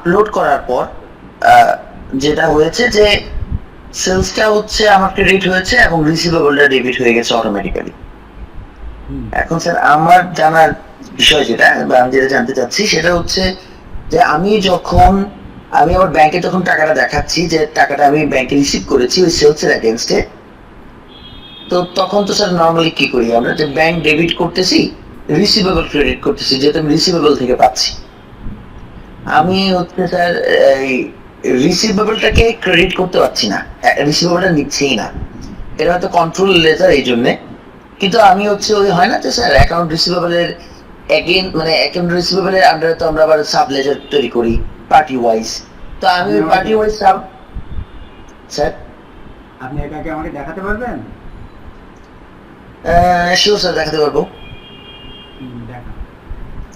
Upload করার পর যেটা হয়েছে যে সেলসটা হচ্ছে আমার ক্রেডিট হয়েছে এবং রিসিভেবলটা ডেবিট হয়ে গেছে অটোমেটিক্যালি। এখন স্যার আমার জানার বিষয় যেটা বা আমি যেটা জানতে চাচ্ছি সেটা হচ্ছে যে আমি আমার ব্যাংকে যখন টাকাটা দেখাচ্ছি যে টাকাটা আমি ব্যাংকে রিসিভ করেছি ওই সেলসের এগেনস্টে, তো তখন তো স্যার নর্মালি কি করি আমরা যে ব্যাংক ডেবিট করতেছি, রিসিভেবল ক্রেডিট করতেছি, যেহেতু আমি রিসিভেবল থেকে পাচ্ছি। আমি হচ্ছে স্যার এই রিসিভেবলটাকে ক্রেডিট করতে পারছি না, রিসিভেবলটা নিচ্ছেই না। এটা হয়তো কন্ট্রোল লেজার এই জন্যে, কিন্তু আমি হচ্ছে ওই হয় না যে স্যার অ্যাকাউন্ট রিসিভেবলের মানে অ্যাকাউন্ট রিসিভেবলের আন্ডারে তো আমরা আবার সাব লেজার তৈরি করি পার্টি ওয়াইজ। তো আমি ওই পার্টি ওয়াইজ সাব স্যার আপনি এটাকে আমাকে দেখাতে পারবেন? শিওর স্যার, দেখাতে পারবো দেখা।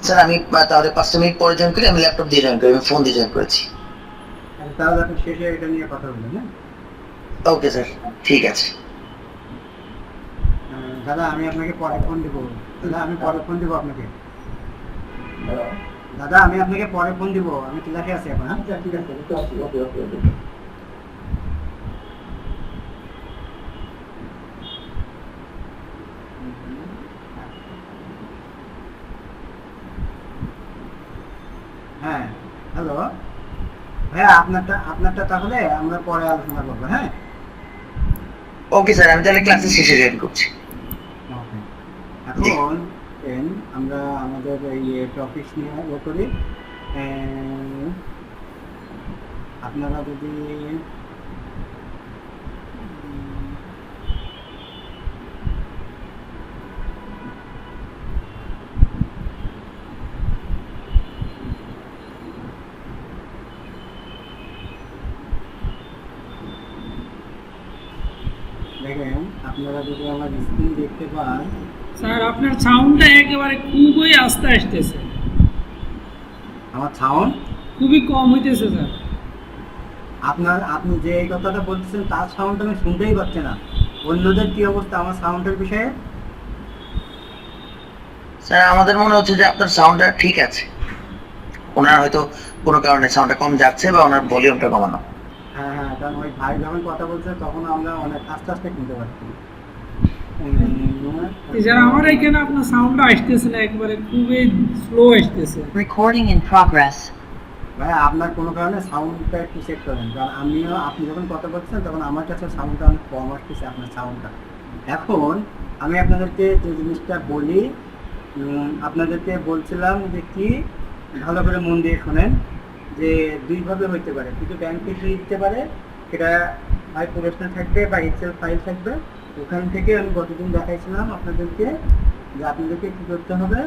স্যার। আমি তাহলে 5 মিনিট পরে জয়েন করি, আমি ল্যাপটপ দিয়ে জয়েন করি, আমি ফোন দিয়ে জয়েন করেছি। তাহলে আপনি শেষে এটা নিয়ে কথা বলবেন, হ্যাঁ? ওকে স্যার, ঠিক আছে। দাদা আমি আপনাকে পরে ফোন দিব। দাদা আমি পরে ফোন দিব আপনাকে। দাদা আমি আপনাকে পরে ফোন দিব, আমি ক্লাসে আছি এখন। হ্যাঁ ঠিক আছে, ওকে ওকে ওকে। হ্যাঁ হ্যালো ভাইয়া, আপনারটা তাহলে আমরা পরে আলোচনা করবো, হ্যাঁ? ওকে স্যার, আমি তাহলে ক্লাসের শেষে জয়েন করছি। এখন আমরা আমাদের এই টপিক নিয়ে করি। আপনারা যদি দেখেন, আপনারা যদি আমার স্ক্রিন দেখতে পান। স্যার আপনার সাউন্ডটা একেবারে খুবই আস্তে আসতেছে, আমার সাউন্ড খুবই কম হইতেছে স্যার। আপনি যে এই কথাটা বলতেছেন তার সাউন্ড আমি শুনতেই পাচ্ছি না। অন্যদের কি অবস্থা আমার সাউন্ডের বিষয়ে? স্যার আমাদের মনে হচ্ছে যে আপনার সাউন্ডটা ঠিক আছে, ওনার হয়তো কোনো কারণে সাউন্ডটা কম যাচ্ছে বা ওনার ভলিউমটা কমানো। হ্যাঁ হ্যাঁ, কারণ ওই ভাই যখন কথা বলছে তখন আমরা অনেক আস্তে আস্তে শুনতে পাচ্ছি। এছাড়া আমার এখানে আপনার সাউন্ডটা আসতেছে না, একেবারে খুবই স্লো আসতেছে। Recording in progress. ভাই আপনার কোনো কারণে সাউন্ডটা একটু চেক করেন, কারণ আপনি যখন কথা বলছেন তখন আমার কাছে সাউন্ডটা অনেক কম আসতেছে, আপনার সাউন্ডটা। এখন আমি আপনাদেরকে যে জিনিসটা বলি, আপনাদেরকে বলছিলাম যে কি ভালো করে মন দিয়ে শোনেন, যে দুইভাবে হইতে পারে। কিছু ব্যাংক থেকে দিতে পারে, সেটা হয় প্রফেশনাল থাকবে বা এক্সেল ফাইল থাকবে। ওখান থেকে আমি গতদিন দেখাইছিলাম আপনাদেরকে যে আপনাদেরকে কী করতে হবে।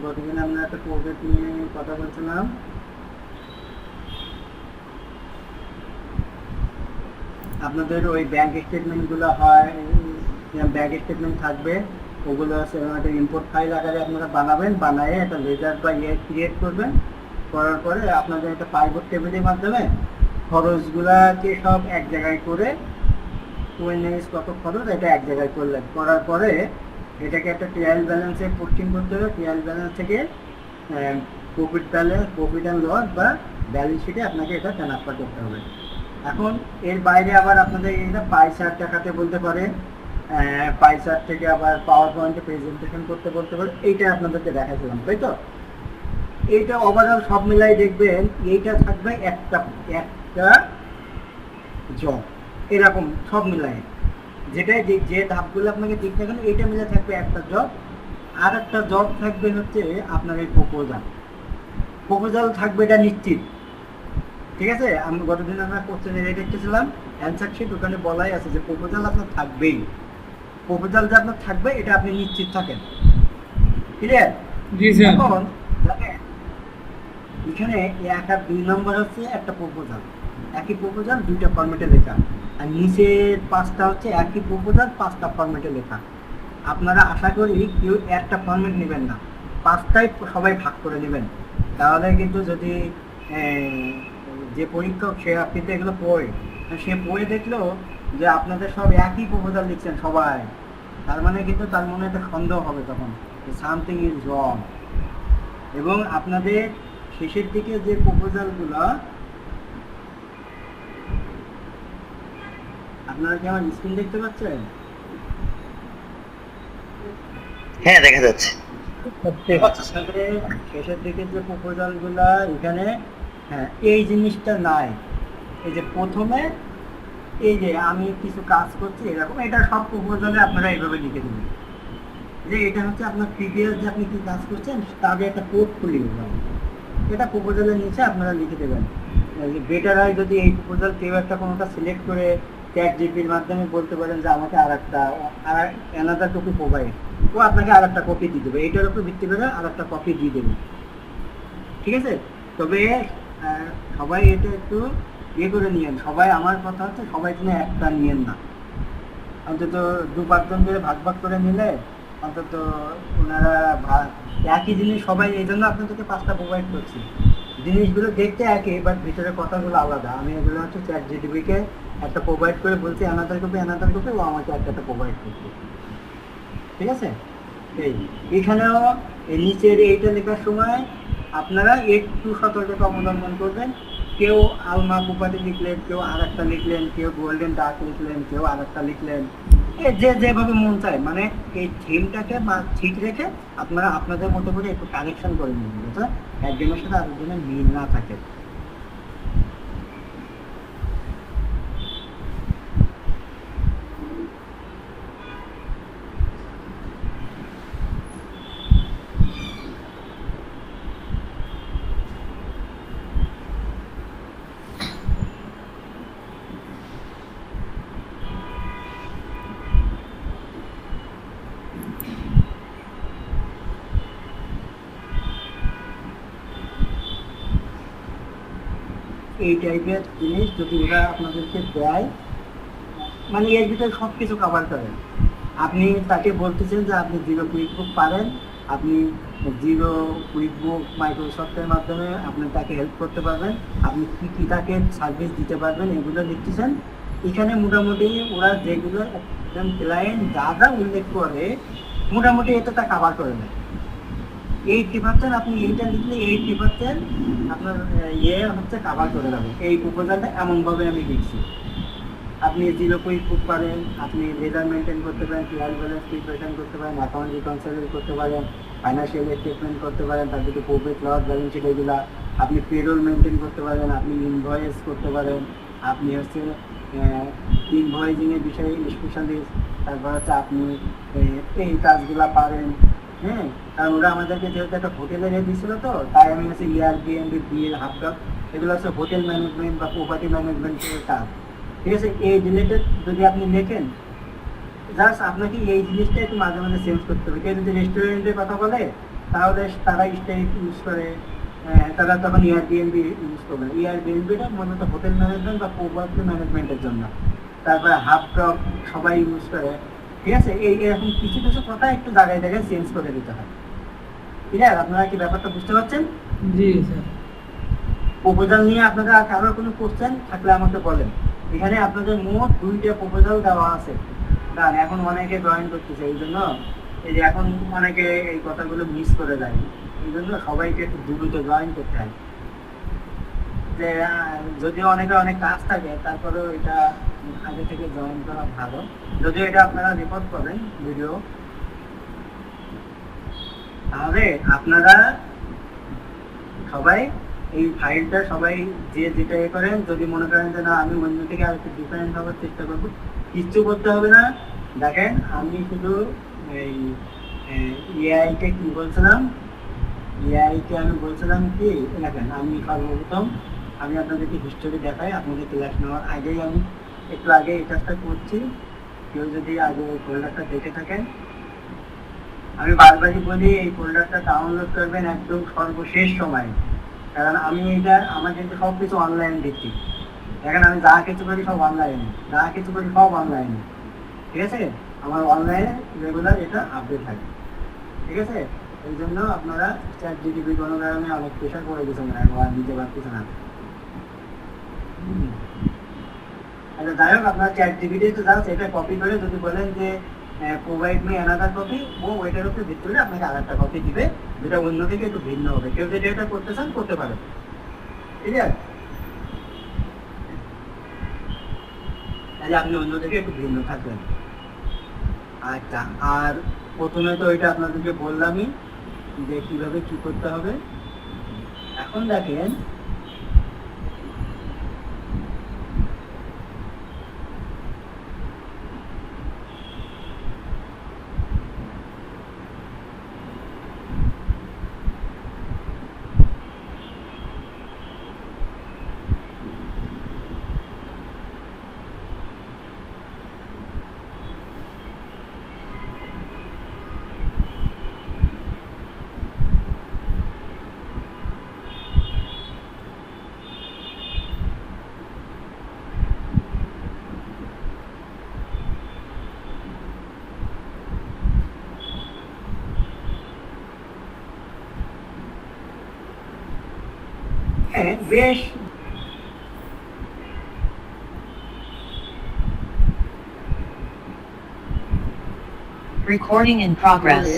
গতদিন আমরা একটা প্রজেক্ট নিয়ে কথা বলছিলাম। আপনাদের ওই ব্যাংক স্টেটমেন্টগুলো হয়, ব্যাংক স্টেটমেন্ট থাকবে, ওগুলো একটা ইম্পোর্ট ফাইল আকারে আপনারা বানাবেন, বানায় একটা লেজার বা ক্রিয়েট করবেন। করার পরে আপনাদের একটা পাইভট টেবিলের মাধ্যমে খরচগুলাকে সব এক জায়গায় করে, কত খরচ এটা এক জায়গায় করলেন। করার পরে এটাকে একটা ট্রায়াল ব্যালেন্সে পোস্টিং করতে হবে। ট্রায়াল ব্যালেন্স থেকে প্রফিট অ্যান্ড লস বা ব্যালেন্স শিটে আপনাকে এটা ট্রান্সফার করতে হবে। এখন এর বাইরে আবার আপনাদের এটা পাই চার্ট দেখাতে বলতে পারে, পাই চার্ট থেকে আবার পাওয়ার পয়েন্টে প্রেজেন্টেশন করতে বলতে পারে। এইটা আপনাদেরকে দেখাচ্ছিলাম, তাই তো? এইটা ওভারঅল সব মিলাই দেখবেন এইটা থাকবে একটা জব, এরকম সব মিলাই যেটা যে ধাপগুলো আপনাকে ঠিক থাকবে এইটা মিলে থাকবে একটা জব। আর একটা জব থাকবে হচ্ছে আপনার এই প্রপোজাল থাকবে, এটা নিশ্চিত। ঠিক আছে, আমি গতদিন আমরা কোশ্চেন দেখতেছিলাম অ্যান্সার শিট, ওখানে বলাই আছে যে প্রপোজাল আপনার থাকবেই। প্রপোজাল যে আপনার থাকবে এটা আপনি নিশ্চিত থাকেন। ক্লিয়ার? জি স্যার। এখন দেখেন এখানে 1 আর 2 নম্বর হচ্ছে একটা প্রপোজাল, একই প্রপোজাল দুইটা ফরম্যাটে লেখা, আর নিচের 5টা হচ্ছে একই প্রপোজাল 5টা ফরম্যাটে লেখা। আপনারা আশা করি কেউ একটা ফরম্যাট নেবেন না, 5টাই সবাই ভাগ করে নেবেন। তাহলে কিন্তু যদি যে পরীক্ষক সে আপনি তো এগুলো পড়ে, সে পড়ে দেখলো যে আপনাদের সব একই প্রপোজাল লিখছেন সবাই, তার মানে কিন্তু তার মনে একটা সন্দেহ হবে তখন সামথিং ইজ রং। এবং আপনাদের শেষের দিকে যে প্রপোজালগুলো, আপনারা কি আমার স্ক্রিন দেখতে পাচ্ছেন? হ্যাঁ, দেখা যাচ্ছে। তাহলে শেষের দিকে যে প্রপোজালগুলো এখানে, হ্যাঁ এই জিনিসটা নাই। এই যে প্রথমে এই যে আমি কিছু কাজ করছি এরকম, এটা সব প্রপোজালে আপনারা এইভাবে লিখে দেবেন যে এটা হচ্ছে আপনার প্রিভিয়াস যে আপনি কি কাজ করছেন তার একটা পোর্টফোলিও, এটা প্রপোজালের নিচে আপনারা লিখে দেবেন। বেটার হয় যদি এই প্রপোজাল কেউ একটা কোনোটা সিলেক্ট করে চ্যাট জিপির মাধ্যমে বলতে পারেন যে আমাকে অ্যানাদার কপি প্রোভাইড, ও আপনাকে আর একটা কপি দিয়ে দেবে, এইটার উপর ভিত্তি করে আর একটা কপি দিয়ে দেবে। ঠিক আছে, তবে সবাই এটা একটু ইয়ে করে নিয়েন, সবাই আমার কথা হচ্ছে সবাই যেন একটা নিয়েন না, অন্তত 2-5 জন করে ভাগ ভাগ করে নিলে অন্তত ওনারা একই জিনিস সবাই, এই জন্য আপনাদেরকে 5টা প্রোভাইড করছি। জিনিসগুলো দেখতে একই, বাট ভিতরের কথাগুলো আলাদা। আমি এগুলো হচ্ছে চ্যাট জিটিভিকে একটা প্রোভাইড করে বলছি অ্যানাদার কপি, ও আমাকে একটা প্রোভাইড করছে। ঠিক আছে, এইখানেও এই নিচের এইটা লেখার সময় আপনারা একটু সতর্কতা অবলম্বন করবেন। কেউ আলমা উপাধি লিখলেন, কেউ আর একটা লিখলেন, কেউ গোল্ডেন ডার্ক লিখলেন, কেউ আর একটা লিখলেন, যে যেভাবে মন চায়, মানে এই থিমটাকে ঠিক রেখে আপনারা আপনাদের মতো করে একটু কালেকশন করে নিন, বুঝলেন, একজনের সাথে আরেকজনের মিল না থাকে। এই টাইপের জিনিস যদি ওরা আপনাদেরকে দেয়, মানে এর ভিতরে সব কিছু কভার করেন। আপনি তাকে বলতেছেন যে আপনি জিরো কুইকবুক পারেন, আপনি জিরো কুইকবুক মাইক্রোসফটের মাধ্যমে আপনি তাকে হেল্প করতে পারবেন, আপনি কী কী তাকে সার্ভিস দিতে পারবেন, এগুলো লিখতেছেন। এখানে মোটামুটি ওরা যেগুলো একদম ক্লায়েন্ট যা যা উল্লেখ করে মোটামুটি এটা তা কভার করে নেয়। 80% আপনি এইটা লিখলে 80% আপনার ইয়ে হচ্ছে কভার করে যাবে। এই প্রপোজালটা এমনভাবে আমি লিখছি। আপনি জিরো কুইকবুক পারেন, আপনি লেজার মেনটেন করতে পারেন, ট্রায়াল ব্যালেন্স প্রিপারেশন করতে পারেন, অ্যাকাউন্ট রিকনসাইল করতে পারেন, ফাইন্যান্সিয়াল স্টেটমেন্ট করতে পারেন, তার দিকে প্রফিট লস ব্যালেন্স শিট এগুলা, আপনি পেরোল মেনটেন করতে পারেন, আপনি ইনভয়েস করতে পারেন, আপনি হচ্ছে ইনভয়েসিংয়ের বিষয়ে স্পেশালিস্ট, তারপর হচ্ছে আপনি এই কাজগুলা পারেন। হ্যাঁ, কারণ ওরা আমাদেরকে যেহেতু একটা হোটেলের দিয়েছিল, তো তাই আমি হচ্ছে এয়ারবিএনবি, বিল, হাবডক, এগুলো হচ্ছে হোটেল ম্যানেজমেন্ট বা প্রপার্টি ম্যানেজমেন্টের কাজ। ঠিক আছে, এই রিলেটেড যদি আপনি লেখেন, জাস্ট আপনাকে এই জিনিসটা একটু মাঝে মাঝে চেঞ্জ করতে হবে। কেউ যদি রেস্টুরেন্টের কথা বলে তাহলে তারা স্টেক ইউজ করে, তারা তখন এয়ারবিএনবি ইউজ করবে। এয়ারবিএনবিটা মূলত হোটেল ম্যানেজমেন্ট বা প্রপার্টি ম্যানেজমেন্টের জন্য। তারপরে হাবডক সবাই ইউজ করে। ঠিক আছে, এরকম কিছু কিছু কথা একটু জায়গায় জায়গায় চেঞ্জ করে দিতে হয়। ক্লিয়ার? আপনারা কি ব্যাপারটা বুঝতে পারছেন? জি স্যার। প্রপোজাল নিয়ে আপনাদের আর কারোর কোনো কোশ্চেন থাকলে আমাকে বলেন। এখানে আপনাদের মোট 2টা প্রপোজাল দেওয়া আছে। কারণ এখন অনেকে জয়েন করতেছে, এই জন্য এই যে এখন অনেকে এই কথাগুলো মিস করে যায়, এই জন্য সবাইকে একটু দ্রুত জয়েন করতে হয়। যে যদিও অনেকে অনেক কাজ থাকে, তারপরেও এটা আগে থেকে জয়েন করা ভালো। যদিও এটা আপনারা রেকর্ড করেন ভিডিও, তাহলে আপনারা সবাই এই ফাইলটা সবাই যে যেটা এ করেন, যদি মনে করেন যে না আমি অন্য থেকে আর একটু ডিফারেন্ট হওয়ার চেষ্টা করবো, কিচ্ছু করতে হবে না। দেখেন আমি শুধু এই এআইকে কি বলছিলাম, এআইকে আমি বলছিলাম কি, দেখেন আমি সর্বপ্রথম আমি আপনাদেরকে হিস্টোরি দেখাই। আপনাদের ক্লাস নেওয়ার আগেই আমি একটু আগে এই কাজটা করছি, কেউ যদি আগে ওই ফোল্ডারটা দেখে থাকেন। আমি বারবারই বলি এই ফোল্ডারটা ডাউনলোড করবেন একদম সর্বশেষ সময়, কারণ আমি এটা আমার কিন্তু সব কিছু অনলাইন দেখছি। দেখেন আমি যা কিছু করি সব অনলাইনে, যা কিছু করি সব অনলাইনে। ঠিক আছে, আমার অনলাইনে রেগুলার এটা আপডেট থাকে। ঠিক আছে, এই জন্য আপনারা চ্যাট জিটিপি কোনো কারণে অনেক প্রেশার করে দিচ্ছেন না, আর নিতে পারতেছে না। আচ্ছা যাই হোক, আপনার চ্যাট জিপিটি তো জাস্ট এটা কপি করে যদি বলেন যে প্রোভাইড মি অ্যানাদার কপি, ও ওইটার উপরে ভিত্তি করে আপনাকে আরেকটা কপি দিবে, যেটা অন্য থেকে একটু ভিন্ন হবে। কেউ যদি এটা করতে চান করতে পারে, ঠিক আছে? তাহলে আপনি অন্য থেকে একটু ভিন্ন থাকবেন। আচ্ছা, আর প্রথমে তো এটা আপনাদেরকে বললামই যে কিভাবে কি করতে হবে। এখন দেখেন বেশ Recording in progress.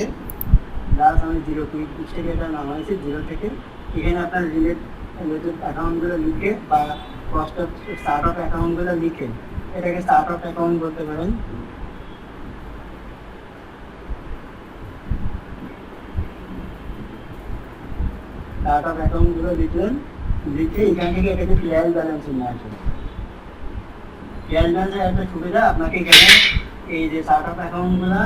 লাস্ট আমি 0 থেকে এটা নামাইছি, 0 থেকে এখানে আপনার রিলেটেড অ্যাকাউন্টগুলো লিখে বা কস্ট অফ স্টার্ট আপ অ্যাকাউন্টগুলো লিখে এটাকে স্টার্ট আপ অ্যাকাউন্ট বলতে পারেন। স্টার্ট আপ অ্যাকাউন্টগুলো লিখলেন, লিখে এখান থেকে এটাকে ট্রায়াল ব্যালেন্স নিয়ে আসেন। ট্রায়াল ব্যালেন্সের একটা সুবিধা, আপনাকে এখানে এই যে স্টার্ট আপ অ্যাকাউন্টগুলো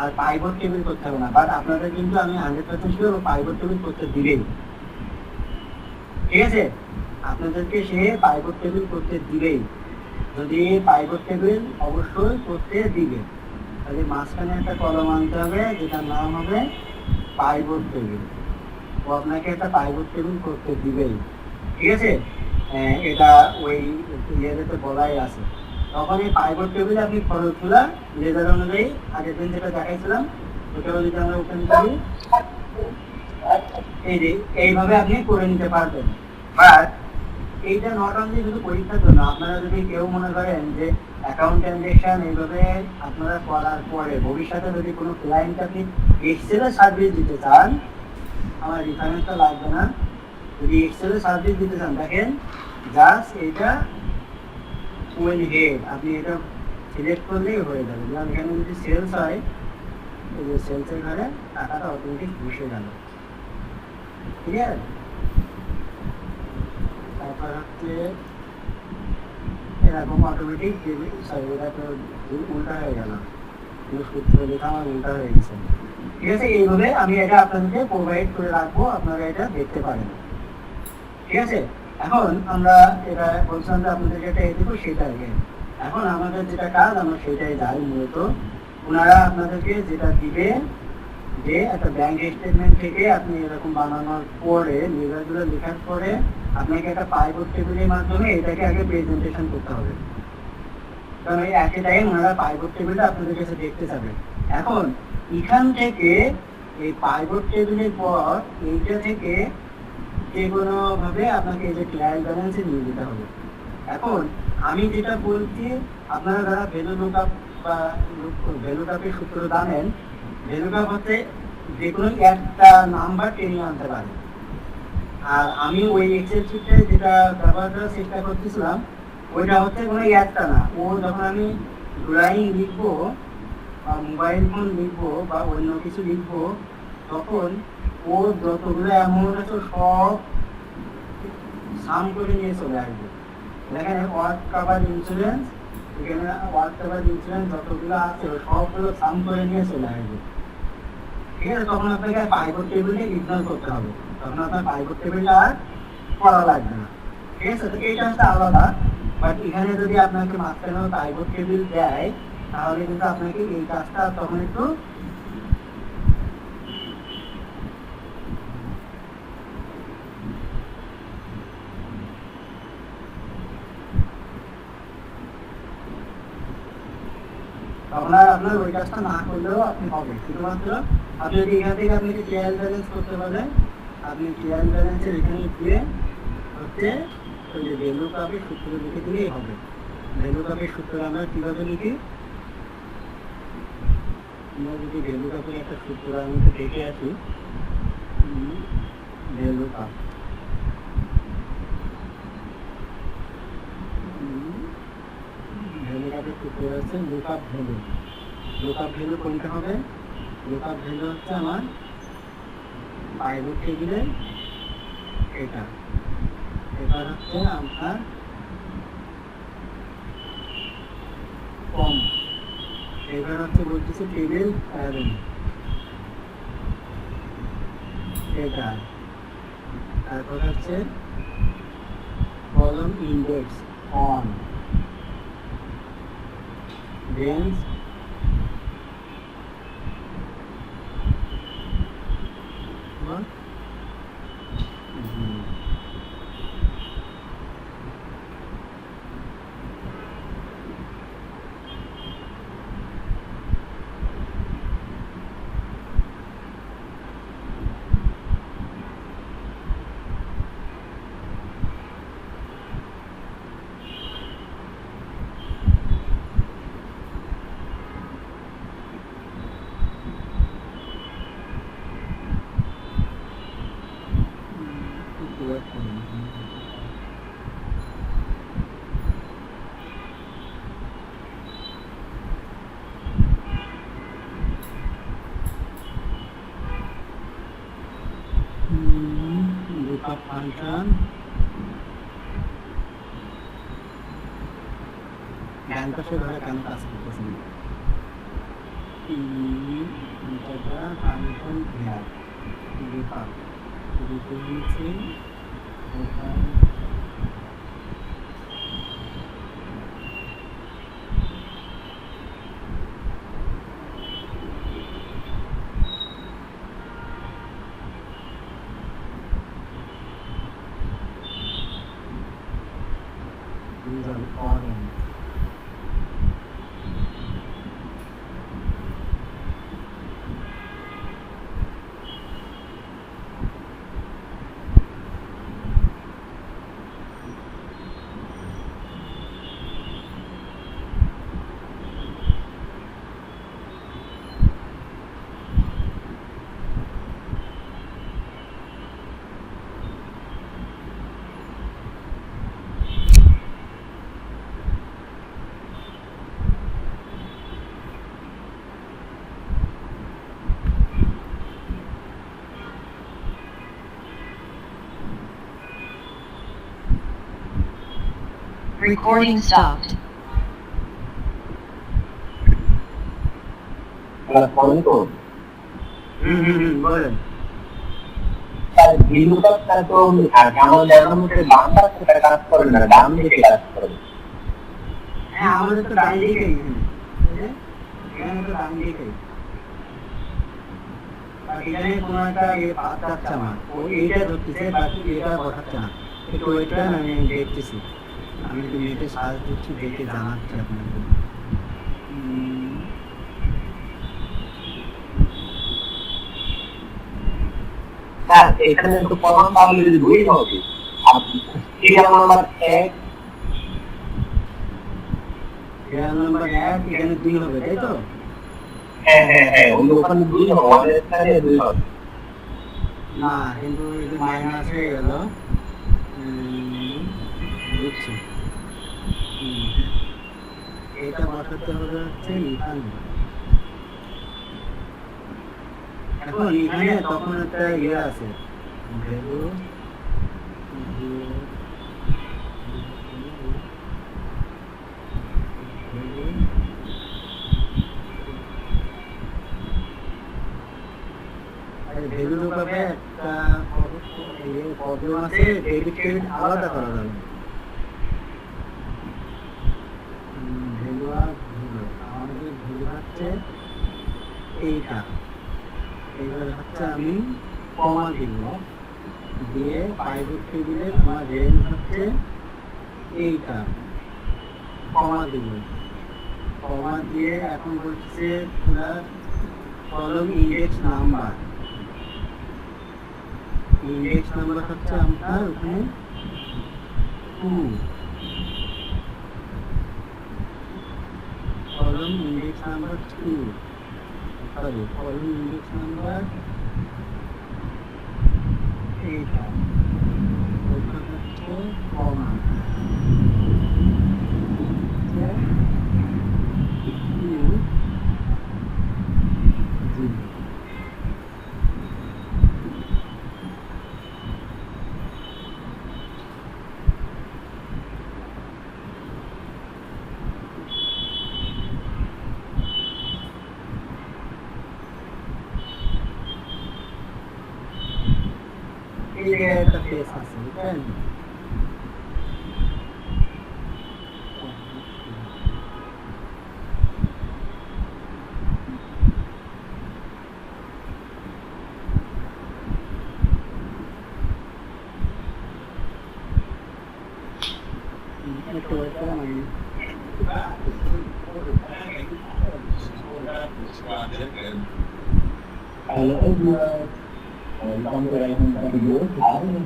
আর পাইভট টেবিল করতে হবে না, বাট আপনাদের কিন্তু আমি 100% শিওর পাইভট টেবিল করতে দিবেই, ঠিক আছে? আপনাদেরকে সে পাইভট টেবিল করতে দিবেই। যদি পাইভট টেবিল অবশ্যই করতে দিবে, তাহলে মাঝখানে একটা কলম আনতে হবে যেটার নাম হবে পাইভট টেবিল। ও আপনাকে একটা পাইভট টেবিল করতে দিবেই, ঠিক আছে? এটা ওই ইয়েতে বলাই আছে। তখন এই পাইভট টেবিলে আপনি খরচগুলা লেজার অনুযায়ী আগের দিন যেটা দেখাইছিলাম ওটাও যদি আমরা ওপেন করি, এই যে এইভাবে আপনি করে নিতে পারবেন। বাট এইটা নট অনলি শুধু পরীক্ষার জন্য, আপনারা যদি কেউ মনে করেন যে অ্যাকাউন্ট ট্রানজেকশন এইভাবে আপনারা করার পরে ভবিষ্যতে যদি কোনো ক্লায়েন্ট আপনি এক্সেলের সার্ভিস দিতে চান, আমার রেফারেন্সটা লাগবে না, যদি এক্সেলের সার্ভিস দিতে চান দেখেন জাস্ট এটা ওয়েল হেড আপনি এটা সিলেক্ট করলেই হয়ে যাবে। যেমন এখানে যদি সেলস হয়, এই যে সেলসের ঘরে টাকাটা অটোমেটিক বসে গেল, ঠিক আছে? তারপর হচ্ছে এরকম অটোমেটিক, সরি এটা তো উল্টা হয়ে গেল, সূত্র লেখা আমার উল্টা হয়ে গেছে, ঠিক আছে? এইভাবে আমি এটা আপনাদেরকে প্রোভাইড করে রাখবো, আপনারা এটা দেখতে পারেন, ঠিক আছে? এখন আমরা এটা বলছিলাম যে আপনাদেরকে এটা দেবো, সেটা আগে এখন আমাদের যেটা কাজ আমরা সেটাই যাই মূলত। ওনারা আপনাদেরকে যেটা দিবে যে একটা ব্যাংক স্টেটমেন্ট থেকে আপনি এরকম বানানোর পরে লেজারগুলো লেখার পরে আপনাকে একটা পাইভট টেবিলের মাধ্যমে এটাকে আগে প্রেজেন্টেশন করতে হবে, কারণ এই একই টাইম ওনারা পাইভট টেবিলটা আপনাদের কাছে দেখতে যাবে। এখন এখান থেকে এই পাইভট টেবিলের পর এইটা থেকে যে কোনো ভাবে আপনাকে এই যে ট্রায়াল ব্যালেন্সে নিয়ে যেতে হবে। এখন আমি যেটা বলছি, আপনারা যারা ভ্যালু লুকআপ বা ভ্যালু লুকআপের সূত্র জানেন, ভ্যালু লুকআপ হচ্ছে যে কোনো একটা নাম্বার টেনে আনতে পারে। আর আমি ওই এক্সেল শিটে যেটা ব্যবহার করার চেষ্টা করতেছিলাম ওইটা হচ্ছে কোনো একটা না, ও যখন আমি ড্রয়িং লিখবো বা মোবাইল ফোন লিখবো বা অন্য কিছু লিখবো, তখন ও যতগুলো অ্যামাউন্ট আছে সব সাম করে নিয়ে চলে আসবে। দেখেন ওয়ার্ক কভার ইন্স্যুরেন্স, এখানে ওয়ার্ক কভার ইন্স্যুরেন্স যতগুলো আছে সবগুলো সাম করে নিয়ে চলে আসবে, ঠিক আছে? তখন আপনাকে পাইভট টেবিলটা ইগনোর করতে হবে, তখন আপনার পাইভট টেবিলটা আর করা লাগবে না, ঠিক আছে? তো এইটা হচ্ছে আলাদা। বাট এখানে যদি আপনাকে মাঝখানে পাইভট টেবিল দেয় তাহলে কিন্তু আপনাকে এই কাজটা তখন একটু আপনার ওই কাজটা না করলেও আপনি হবে। শুধুমাত্র আপনি যদি এখান থেকে আপনি ট্রায়াল ব্যালেন্স করতে পারেন, আপনি ট্রায়াল ব্যালেন্সের এখানে দিয়ে হচ্ছে ওই যে ভ্যালু কাপের সূত্র লিখে দিলেই হবে। ভ্যালু কাপের সূত্র আমরা কিভাবে লিখি, আমরা যদি ভ্যালু কাপের একটা সূত্র আমি তো দেখে আসি। ভ্যালু কাপ ভ্যালু কাপের সূত্র হচ্ছে লুকআপ ভ্যালু। লুকআপ ভ্যালু কোনটা হবে? লুকআপ ভ্যালু হচ্ছে আমার পাইভট টেবিলে এটা। এবার হচ্ছে আপনার কম। এবার হচ্ছে বলতেছে টেবিল অ্যারেঞ্জ এটা। তারপর হচ্ছে column index on range lookup function ডান পাশে ধরে কেন কাজ করতেছে না? ফাংশন হেয়ার lookup দিয়েছি orange. Recording stopped. বলেন ভিলুকাপটা তো আমাদের মধ্যে বাম পাশে কাজ করে না, ডান দিকে কাজ করে। হ্যাঁ আমাদের তো ডান দিকেই এখানে তো ডান দিকেই এখানে কোনো একটা পাচ্ছে আমার ও এইটা ধরতেছে বাকি এটা বসাচ্ছে না। একটু ওইটা আমি দেখতেছি, আমি একটু নেটে সার্চ দিচ্ছি, দেখে জানাচ্ছি আপনাকে। স্যার এখানে তো কলম তাহলে যদি দুই হবে, সিরিয়াল নাম্বার 1 সিরিয়াল নাম্বার 1 এখানে 2 হবে, তাই তো? হ্যাঁ ওখানে 2 হবে, আমাদের এখানে 2 হবে না, কিন্তু এটা মাইনাস হয়ে গেল। বুঝছি, এটা বসাতে হবে হচ্ছে এখানে। এখন এখানে তখন একটা ইয়ে আছে ভ্যালু ভ্যালু লুকআপে একটা প্রবলেম আছে, ডেবিট ক্রেডিট আলাদা করা যাবে। ভ্যালু আর ভ্যালু আমাদের ভ্যালু হচ্ছে এইটা। এবার হচ্ছে আমি কমা দিব, দিয়ে পাইভট টেবিলের আমার রেঞ্জ হচ্ছে এইটা, কমা দিব। কমা দিয়ে এখন বলছে কলম ইন্ডেক্স নাম্বার। ইন্ডেক্স নাম্বার হচ্ছে আপনার ওখানে 2, কলম index number 2। Sorry calling index number এইটা ওইটা হচ্ছে কমা এই জায়গায় একটা পেজ আছে বুঝছেন একটু ওয়েট করেন আমি Hello everyone, welcome to Raihan Video. How are you?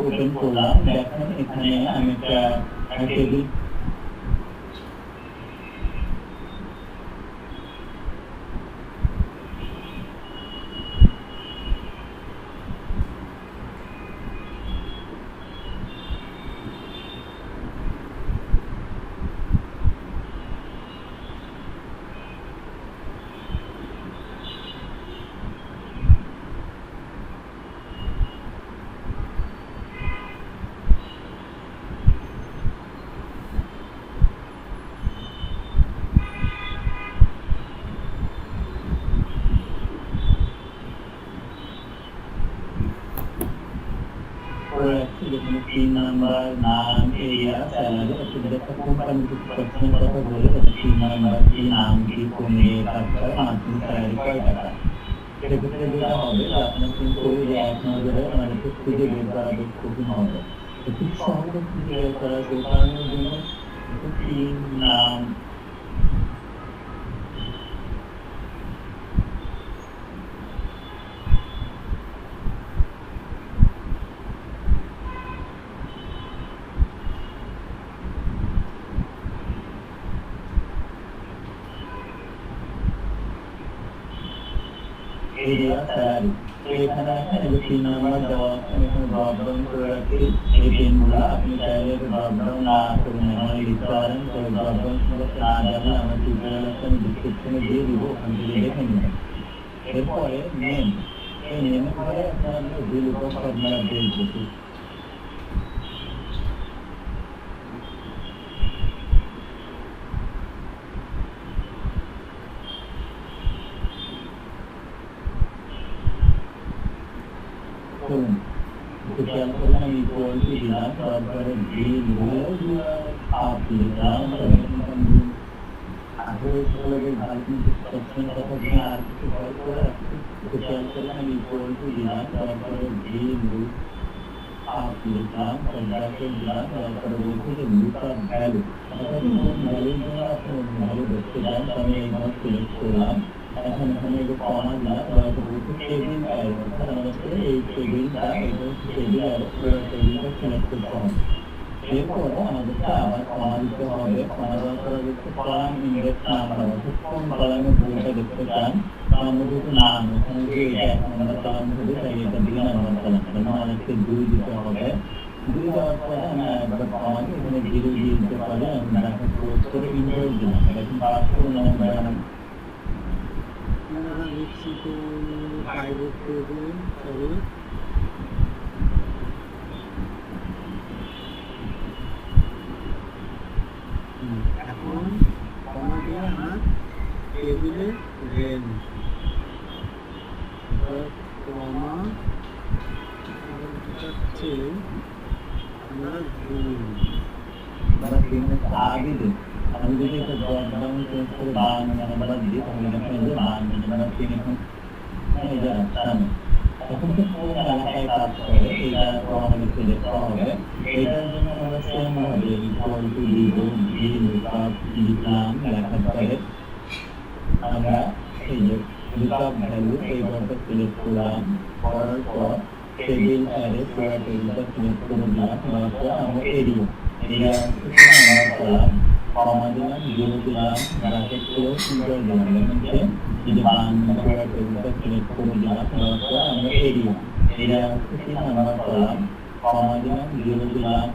Open করলাম দেখেন এখানে আমি একটা টেবিল যেখানে পিন নাম্বার নাম এরিয়া স্যালারি অসুবিধা একটা কোম্পানি পার্সেন্ট কথা বলে পিন নাম্বার কি নাম কি কোন এরিয়া কাজ করে মান্থলি স্যালারি কয় টাকা সেক্ষেত্রে যেটা হবে যে আপনার কিন্তু ওই 1,000 মানে খুঁজে বের করা বেশ কঠিন হবে তো খুব সহজে খুঁজে বের করা সেই কারণের জন্য পিন নাম এরিয়া স্যালারি তো এখানে আসেন এই যে পিন নাম্বার দেওয়া আছে আমি এখানে ড্রপ ডাউন করে রাখি এই পিনগুলো আপনি চাইলে ড্রপ ডাউন না করে ম্যানুয়ালি লিখতে পারেন তো ড্রপ ডাউন সম্পর্কে না জানলে আমার টিউটোরিয়াল আছে আমি ডিসক্রিপশনে দিয়ে দিব ওখান থেকে দেখে নেবেন এরপরে নেম এই নেমের পরে আপনার যে লুকআপ ফর্মুলা বের করতে করুন খেয়াল করলাম আমি ইকুয়ালিটি দিলাম তারপরে আপ লিখলাম আসলে সকলের ভালো কিন্তু সবসময় কথা দিয়ে আর কিছু ভয় করে খেয়াল করলাম আমি ইকুয়ালিটি দিলাম তারপরে আপ লিখলাম ব্র্যাকেট দিলাম তারপরে বলছি যে লুকআপ ভ্যালু অর্থাৎ কোন ভ্যালুর জন্য আপনি ভ্যালু দেখতে চান তো আমি এইভাবে সিলেক্ট করলাম এখন এখানে যে কমা দিলাম তারপরে বলছি টেবিল অ্যারো অর্থাৎ আমাদের এই টেবিলটা এটা হচ্ছে টেবিল অ্যারো পুরো টেবিলটা সিলেক্ট করতে হবে এরপরে আমাদেরকে আবার কমা দিতে হবে কমা দেওয়ার পরে হচ্ছে কলাম ইন্ডেক্স নাম্বার অর্থাৎ কোন কলামের বইটা দেখতে চান আমরা যেহেতু নাম এখানে যে এটা 1 নম্বর কলাম হবে তাই এটা 2 নম্বর কলাম মানে আমাদেরকে 2 দিতে হবে 2 দেওয়ার পরে আমি একবার কমা দিয়ে এখানে 0 দিয়ে দিতে পারি আমি ব্র্যাকেট ক্লোজ করে ইন্টার দিলাম এখন পাস করে নাম্বার আমরা লিখছি তো 5 টেবিল সরি এখন কমা দিয়ে আমরা টেবিলে রেঞ্জ কমা হচ্ছে আমরা তারা তিনের আগে দিন আমি যদি একটা ড্রপ ডাউন চেঞ্জ করে 52 নাম্বার দিই তাহলে দেখেন যে 52 নাম্বার 3 এখন এই যে রাখলাম এখন তো কোন এলাকায় কাজ করে এইটা তো আমাদের সিলেক্ট করা হবে। এইটার জন্য আমরা সেম ভাবে ইকুয়াল টু দিব ভি লুকআপ লিখলাম, লেখার পরে আমরা এই যে লুকআপ ভ্যালু এই ঘরটা সিলেক্ট করলাম, করার পর টেবিল অ্যারে পুরো টেবিলটা সিলেক্ট করে দিলাম, দেওয়ার পর আমরা এরিয়া আমরা করলাম, কমা দিলাম, জিরো দিলাম, ব্র্যাকেট ক্লোজ ইন্টার দিলাম। দেখেন যে এই যে বাম পুরো টেবিলটা সিলেক্ট করে দিলাম, দেওয়ার পর আমরা এরিয়া আমরা করলাম, কমা দিলাম, জিরো দিলাম,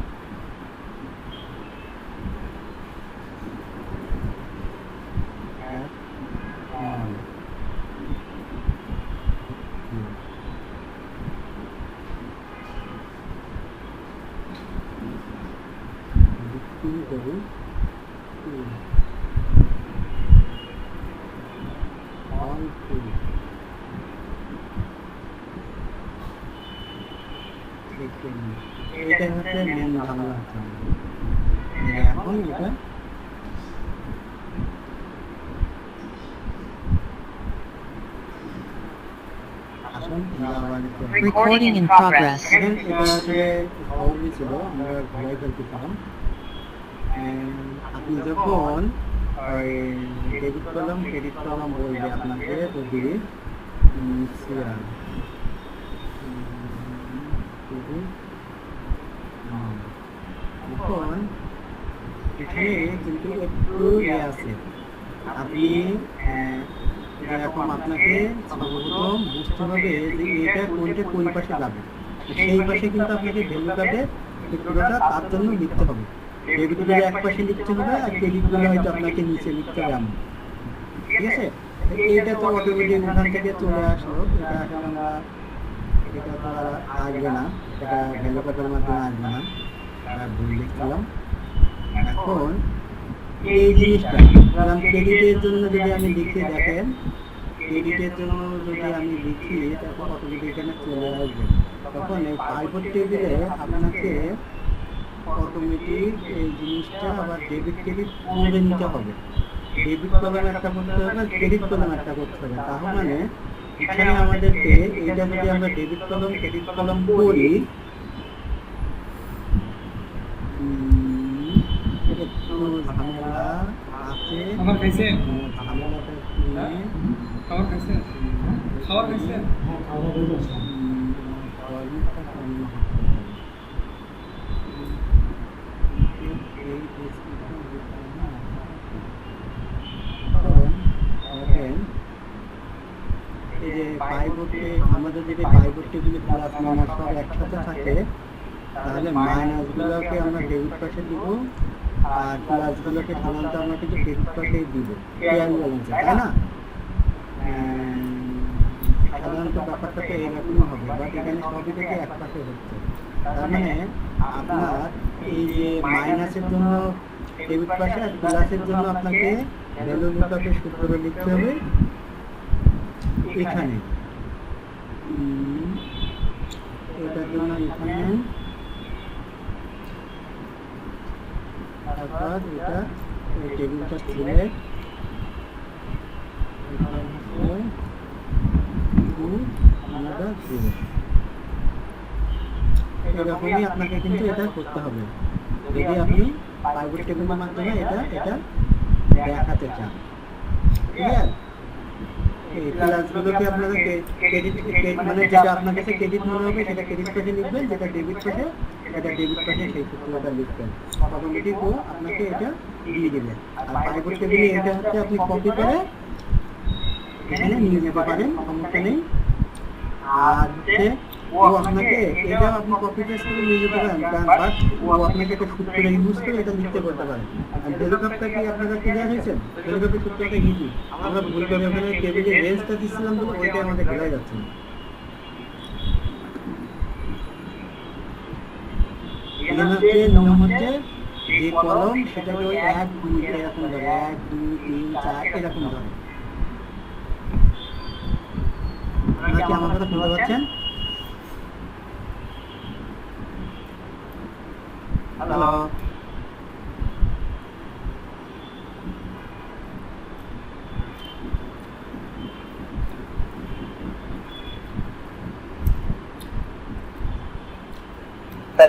এটা হচ্ছে মেন ঝামেলা হচ্ছে এখন এটা Recording in progress. এটা আসলে সহজই ছিল, আমরা ঘরে ফেলতেছিলাম। আপনি যখন ওই ডেবিট কলাম ক্রেডিট কলাম বলবে আপনাকে যদি এখন এখানে কিন্তু একটু আছে, আপনি এরকম আপনাকে সর্বপ্রথম বুঝতে হবে যে এটা কোনটা কোন পাশে যাবে, সেই পাশে কিন্তু আপনাকে ভ্যালু কাটে পুরোটা তার জন্য লিখতে হবে। ডেবিটগুলো এক পাশে লিখতে হবে আর ক্রেডিটগুলো হয়তো আপনাকে নিচে লিখতে হবে এমন, ঠিক আছে? এইটা তো অটোমেটিক ওখান থেকে চলে আসলো, এটা আসলে আমরা এটা তো আর আসবে না, এটা ভ্যালু কাটার মাধ্যমে আসবে না, ভুল লিখছিলাম। এখন এই জিনিসটা ক্রেডিটের জন্য যদি আমি লিখি, দেখেন ক্রেডিটের জন্য যদি আমি লিখি তখন অটোমেটিক এখানে চলে আসবে। তখন এই পাইভট টেবিলে আপনাকে অটোমেটিক এই জিনিসটা আবার ডেবিট ক্রেডিট করে নিতে হবে। ডেবিট কলাম একটা করতে হবে, ক্রেডিট কলাম একটা করতে হবে। তার মানে এখানে আমাদেরকে এইটা যদি আমরা ডেবিট কলাম ক্রেডিট কলাম করি, একটু ঝামেলা আছে। খাবার খাইছেন? ঝামেলাটা খাবার খাইছেন? খাবার খাইছেন? এই যে পাইভটে আমাদের যদি পাইভট টেবিলে প্লাস মাইনাস সব একসাথে থাকে, তাহলে মাইনাস গুলোকে আমরা ডেবিট পাশে দিব আর প্লাস গুলোকে সাধারণত আমরা কিন্তু ডেবিট পাশেই দিব ট্রায়াল ব্যালেন্সে, তাই না? সাধারণত ব্যাপারটা তো এরকমই হবে, বাট এখানে সবই থেকে এক পাশে হচ্ছে। তার মানে আপনার এই যে মাইনাসের জন্য ডেবিট পাশে আর প্লাসের জন্য আপনাকে ভ্যালু লুকআপের সূত্র লিখতে হবে এখানে। এটার জন্য এখানে তারপর এটা এই টেবিলটা সিলেক্ট এরকমই আপনাকে কিন্তু এটা করতে হবে যদি আপনি পাইভট টেবিলের মাধ্যমে এটা দেখাতে চান। ক্লিয়ার? এই ক্লাসগুলোকে আপনাদের ক্রেডিট মানে যেটা আপনার কাছে ক্রেডিট মনে হবে সেটা ক্রেডিট পাশে লিখবেন, যেটা ডেবিট পাশে সেটা ডেবিট পাশে সেই সূত্রটা লিখবেন। অটোমেটিক ও আপনাকে এটা দিয়ে দেবে। আর পাইভট টেবিলে এটা হচ্ছে আপনি কপি করে এখানে নিয়ে যেতে পারেন, সমস্যা নেই। আর হচ্ছে ও আপনাকে এটা আপনি কপি পেস্ট করে নিয়ে যেতে পারেন, বাট ও আপনাকে একটা সূত্র ইউজ করে এটা লিখতে বলতে পারেন। আর ভ্যালুকাপটা কি আপনারা ক্লিয়ার হয়েছেন? ভ্যালুকাপের সূত্রটা ইজি, আমরা ভুল করে ওখানে টেবিলে রেঞ্জটা দিচ্ছিলাম বলে ওইটা আমাদের ভুলে যাচ্ছে। এখানে হচ্ছে নম হচ্ছে যে কলম সেটাকে ওই 1 2 এরকম ধরে, 1 2 3 4 এরকম ধরে। আপনারা কি আমার কথা শুনতে পাচ্ছেন? হ্যালো,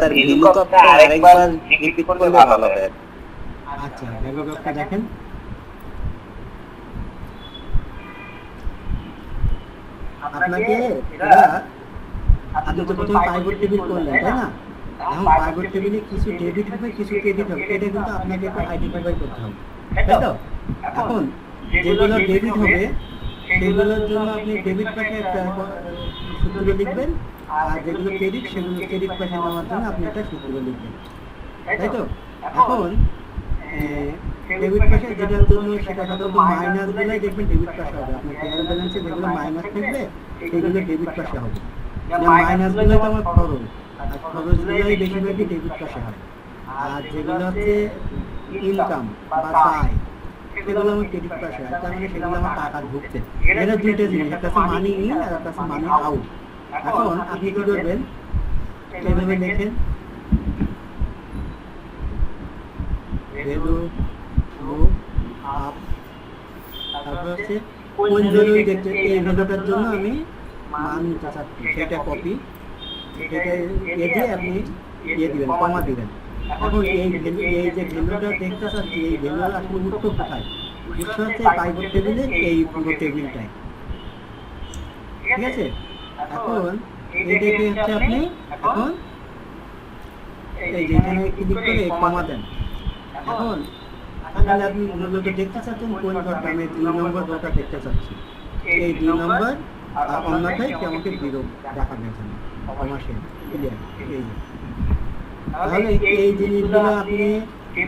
তার ভ্যালু কপটা আরেকবার রিপিট করলে ভালো হবে। আচ্ছা ভ্যালু কপটা দেখেন, আপনাকে এটা আপনি তো প্রথমে পাইভট টেবিল করলেন তাই না? এখন পাইভট টেবিলে কিছু ডেবিট হবে কিছু ক্রেডিট হবে, এটা কিন্তু আপনাকে একটু আইডেন্টিফাই করতে হবে, তাই তো? এখন যেগুলো ডেবিট হবে সেগুলোর জন্য আপনি ডেবিট পাশে একটা সূত্র লিখবেন, আর যেগুলো ক্রেডিট সেগুলো ক্রেডিট পাশে নেওয়ার জন্য আপনি একটা সূত্র লিখবেন, তাই তো? এখন ডেবিট পাশে যেটার জন্য সেটা সাধারণত মাইনাস গুলাই দেখবেন ডেবিট পাশে হবে। আপনার ট্রায়াল ব্যালেন্সে যেগুলো মাইনাস থাকবে সেগুলো ডেবিট পাশে হবে। মাইনাস গুলো তো আমার খরচ, আর খরচ গুলোই বেশিরভাগই ডেবিট পাশে হয়। আর যেগুলো হচ্ছে ইনকাম বা আয় সেগুলো আমার ক্রেডিট পাশে হয়, তার মানে সেগুলো আমার টাকা ঢুকছে। এটা দুইটা জিনিস, একটা হচ্ছে মানি ইন আর একটা হচ্ছে মানি আউট। এখন আপনি কি করবেন, এইভাবে লেখেন ভ্যালু লুক আপ, তারপর হচ্ছে কোন ভ্যালু দেখতে, এই ভ্যালুটার জন্য আমি মান নিতে চাচ্ছি সেটা কপি, সেটা দিয়ে আপনি দিবেন, কমা দিবেন। এখন এই যে ভ্যালুটা দেখতে চাচ্ছি এই ভ্যালুর আসলে উৎস কোথায়? উৎস হচ্ছে পাইভট টেবিলের এই পুরো টেবিলটাই, ঠিক আছে? এখন এইটাকে হচ্ছে আপনি এখন এই যে এখানে ক্লিক করে কমা দেন। এখন আপনি মূলত দেখতে চাচ্ছেন কোন ঘরটা, আমি 2 নম্বর ঘরটা দেখতে চাচ্ছি, এই 2 নম্বর আর অন্যটাই কি আমাকে 0 দেখাবে এখানে কমাসে ক্লিয়ার। এই তাহলে এই জিনিসগুলো আপনি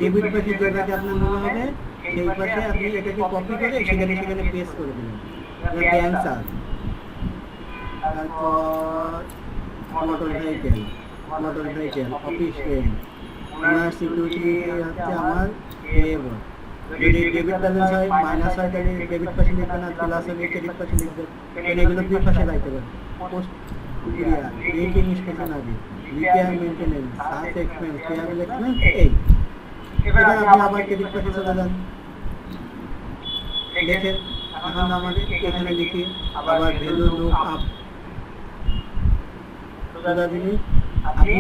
ডেবিট পাশে যেটাকে আপনার মনে হবে সেই পাশে আপনি এটাকে কপি করে সেখানে পেস্ট করে দিবেন। ব্যাংক চার্জ, তারপর মোটর ভেহিকেল, অফিস রেন্ট, ওনার সিকিউরিটি হচ্ছে আমার পেয়েবল। যদি ডেবিট ব্যালেন্স হয় মাইনাস হয় তাহলে ডেবিট পাশে লিখবেন, আর প্লাস হলে ক্রেডিট পাশে লিখবেন। এগুলো দুই পাশে রাখতে পারেন। পোস্ট ক্রিয়া, rating stationery, repair maintenance, search expense, payable expense, এই এটা আপনি আবার ক্রেডিট পাশে চলে যান, দেখেন। এখন আমাদের এখানে লিখি আবার ভ্যালু লুক আপ, জিনিস আপনি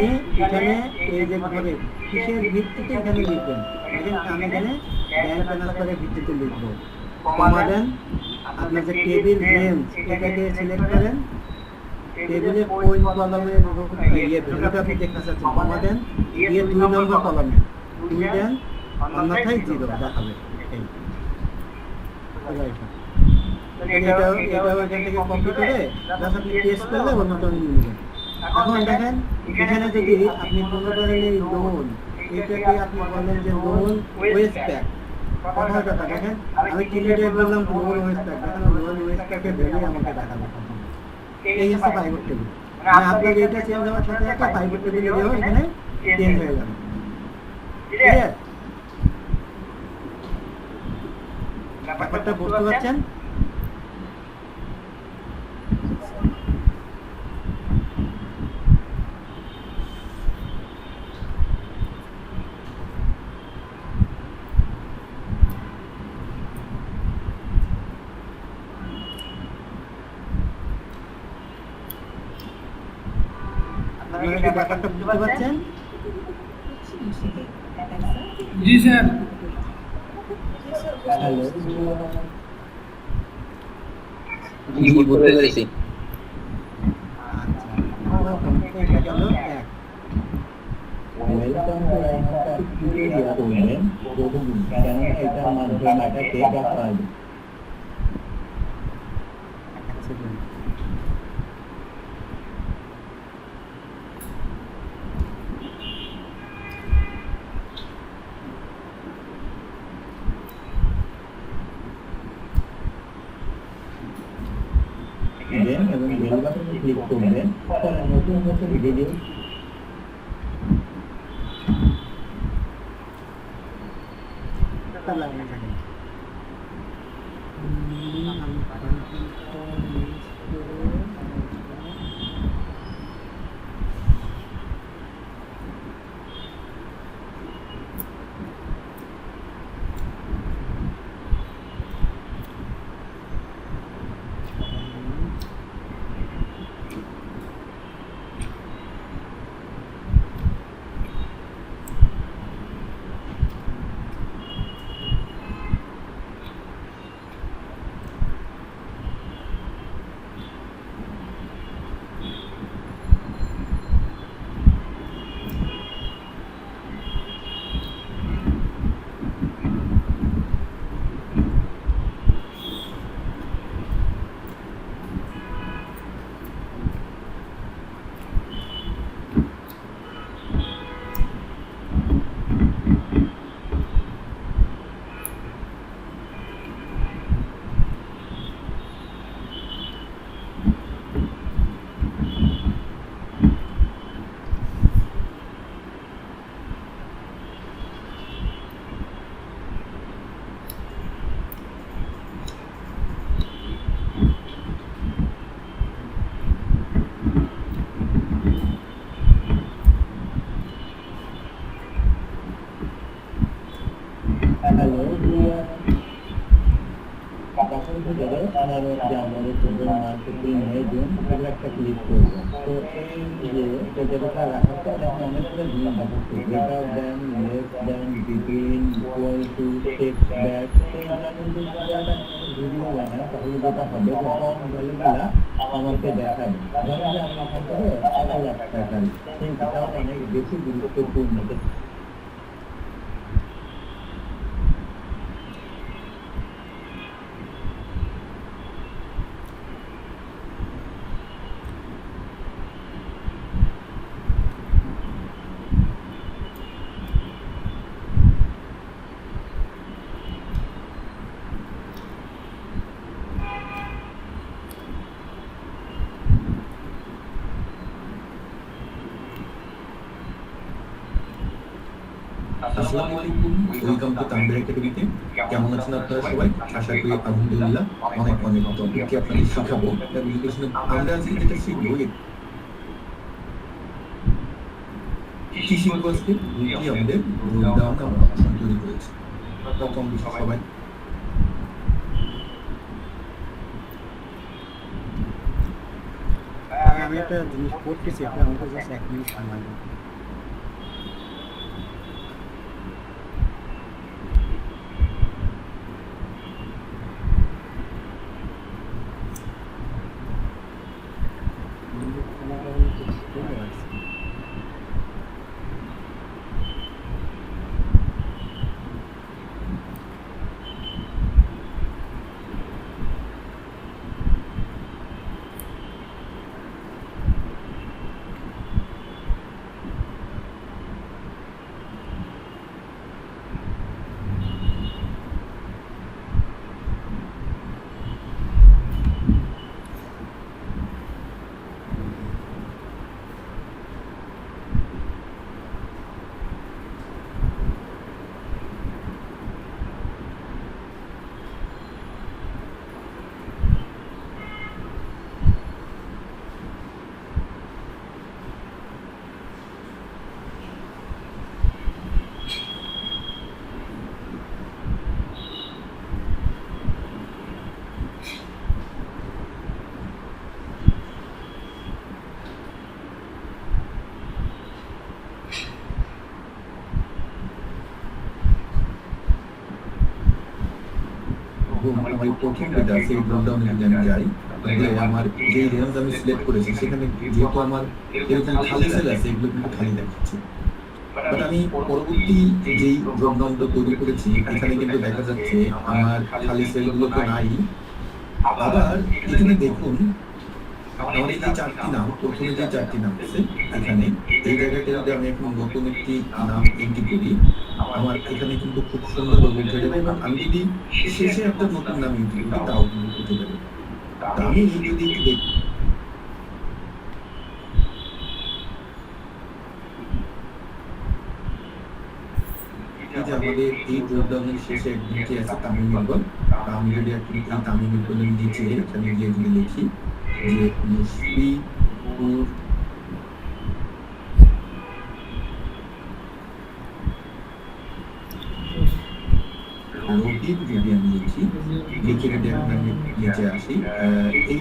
এখানে এই যে ঘরে কিসের ভিত্তিতে এখানে লিখবেন, দেখেন আমি এখানে ব্যাংক ট্রান্সফারের ভিত্তিতে লিখবো। কমা দেন, আপনার যে টেবিল রেঞ্জ এটাকে সিলেক্ট করেন, টেবিলে পয়েন্ট কলামের ভ্যালুটা আপনি দেখতে চাচ্ছেন, কমা দেন, দিয়ে 2 নম্বর কলামে 2 দেন, অন্যথায় 0 দেখাবে। এটাও এখান থেকে কপি করে জাস্ট আপনি পেস্ট করলে অন্যটা নিয়ে নেবেন। এখন দেখেন এখানে যদি আপনি কোনো ধরনের লোন, এটাকে আপনি বলেন যে লোন ওয়েস্ট প্যাক, কথাটা দেখেন আমি ক্লিয়ার বললাম লোন ওয়েস্ট প্যাক, দেখেন লোন ওয়েস্ট প্যাকের ভ্যালু আমাকে দেখাবে। এই হচ্ছে পাইভট টেবিল, মানে আপনার এটা চেঞ্জ হওয়ার সাথে একটা পাইভট টেবিলের ভিউ এখানে চেঞ্জ হয়ে যাবে, ক্লিয়ার? ব্যাপারটা বুঝতে পারছেন? আপনারা কি ব্যাপারটা বুঝতে পারছেন? জি স্যার। হ্যালো, জি বুঝতে পেরেছি। আচ্ছা এটা গেল 1। ওয়েলকাম টু একটা টিউটোরিয়াল করবেন, কেন এটার মাধ্যমে এটাকে দেখা হবে। এবং বেল বাটনে ক্লিক করবেন, তাহলে নতুন ভিডিও এপ্রিল মে জুন এগুলো একটা ক্লিক করবেন। তো এই যে ডেটা রাখার পর দেখেন অনেকগুলো জিনিস দেখাচ্ছে, greater than, less than, between, equal to, text back. এইগুলা কিন্তু ভিডিও বানায় তাহলে যেটা হবে যে কম ভ্যালুগুলা আমাকে দেখাবে। ধরেন যে আমি এখান থেকে 1,00,000 টাকা সেইটাও অনেক বেশি গুরুত্বপূর্ণ। আসসালামু আলাইকুম, ওয়েলকাম টু তানভীর একাডেমিতে। কেমন আছেন আপনারা সবাই? আশা করি আলহামদুলিল্লাহ অনেক অনেক টপিককে আপনাদের শেখাবো। আমরা আজকে যেটা শিখবো কি শিখবো আজকে, দুইটি আমাদের রুলডাউন আমরা অপশন তৈরি করেছি। প্রথম বিষয় সবাই আমি একটা জিনিস করতেছি, আপনি আমাকে জাস্ট 1 মিনিট সময় দিন। আমার প্রথম যেটা আছে রুলডাউনে যদি আমি যাই, তাহলে আমার যে রেঞ্জ আমি সিলেক্ট করেছি সেখানে যেহেতু আমার এরকম খালি সেল আছে, এগুলো কিন্তু খালি দেখাচ্ছে। বাট আমি পরবর্তী যেই ড্রপডাউনটা তৈরি করেছি এখানে কিন্তু দেখা যাচ্ছে আমার খালি সেলগুলো তো নাই। আবার এখানে দেখুন আমার এই যে 4টি নাম, প্রথমে যে 4টি নাম আছে এখানে এই জায়গাটা যদি আমি এখন নতুন একটি নাম এন্ট্রি করি, আমার এখানে কিন্তু খুব সুন্দরভাবে উঠে যাবে। এবং আমি যদি শেষে একটা নতুন নাম এন্ট্রি করি তাও কিন্তু উঠে যাবে। তা আমি যদি একটু দেখি এই যে আমাদের এই ড্রপডাউনের শেষে একদিকে আছে তামিম ইকবাল। আমি যদি এখন এই তামিম ইকবালের নিচে এখানে গিয়ে যদি লিখি যে মুশফিকুর রকিব, যদি আমি লিখি লিখে যদি এখন আমি নিচে আসি, এই